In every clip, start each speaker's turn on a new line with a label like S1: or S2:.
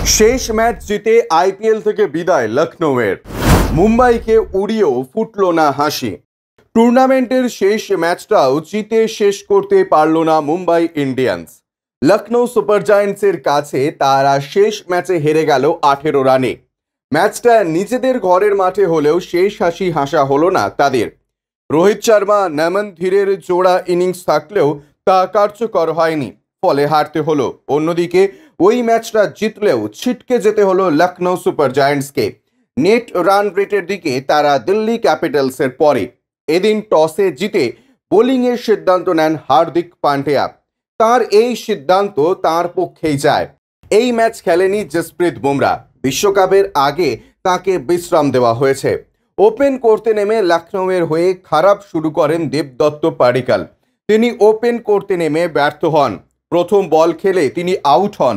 S1: শেষ ম্যাচ জিতে আইপিএল থেকে বিদায় লখনৌয়ের। মুম্বাইকে উড়িয়েও ফুটল না হাসি। টুর্নামেন্টের শেষ ম্যাচটাও জিতে শেষ করতে পারল না মুম্বাই ইন্ডিয়ান্স। লখনৌ সুপার জায়ান্টসের কাছে তারা শেষ ম্যাচে হেরে গেল 18 রানে। ম্যাচটা নিজেদের ঘরের মাঠে হলেও শেষ হাসি হাসা হলো না তাদের। রোহিত শর্মা নমন ধীরের জোড়া ইনিংস থাকলেও তা কার্যকর হয়নি, ফলে হারতে হলো। অন্যদিকে ওই ম্যাচটা জিতলেও ছিটকে যেতে হলো লখনৌ সুপার জায়ান্টসকে। নেট রান রেটের দিকে তারা দিল্লি ক্যাপিটালসের পরে। এদিন টসে জিতে বোলিংয়ের সিদ্ধান্ত নেন হার্দিক পান্ডিয়া। তার এই সিদ্ধান্ত তার পক্ষেই যায়। এই ম্যাচ খেলেনি জসপ্রীত বুমরা। বিশ্বকাপের আগে তাকে বিশ্রাম দেওয়া হয়েছে। ওপেন করতে নেমে লখনৌয়ের হয়ে খারাপ শুরু করেন দেবদত্ত পাডিক্কল। তিনি ওপেন করতে নেমে ব্যর্থ হন। প্রথম বল খেলে তিনি আউট হন।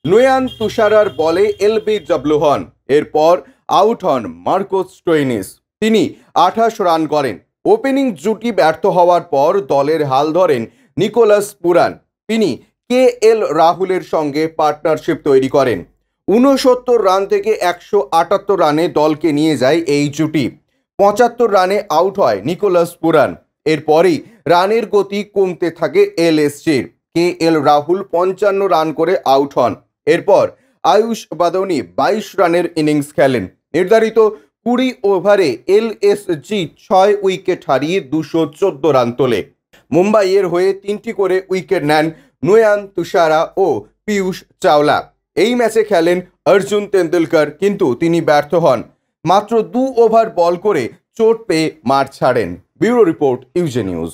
S1: নোয়ান তুষারার বলে এলবিডব্লিউ হন। এরপর আউট হন মার্কোস স্টোইনিস। তিনি 28 রান করেন। ওপেনিং জুটি ব্যর্থ হওয়ার পর দলের হাল ধরেন নিকোলাস পুরান। তিনি কেএল রাহুলের সঙ্গে পার্টনারশিপ তৈরি করেন। 69 রান থেকে 178 রানে দলকে নিয়ে যায় এই জুটি। 75 রানে আউট হয় নিকোলাস পুরান। এরপরই রানের গতি কমতে থাকে এলএসজির। কেএল রাহুল 55 রান করে আউট হন। এরপর আয়ুষ বাদনি 22 রানের ইনিংস খেলেন। নির্ধারিত 20 ওভারে এলএসজি 6 উইকেট হারিয়ে 214 রান তোলে। মুম্বাইয়ের হয়ে 3টি করে উইকেট নেন নোয়ান তুষারা ও পীয়ূষ চাওলা। এই ম্যাচে খেলেন অর্জুন তেন্ডুলকর, কিন্তু তিনি ব্যর্থ হন। মাত্র 2 ওভার বল করে চোট পেয়ে মাঠ ছাড়েন। ব্যুরো রিপোর্ট, ইউজে নিউজ।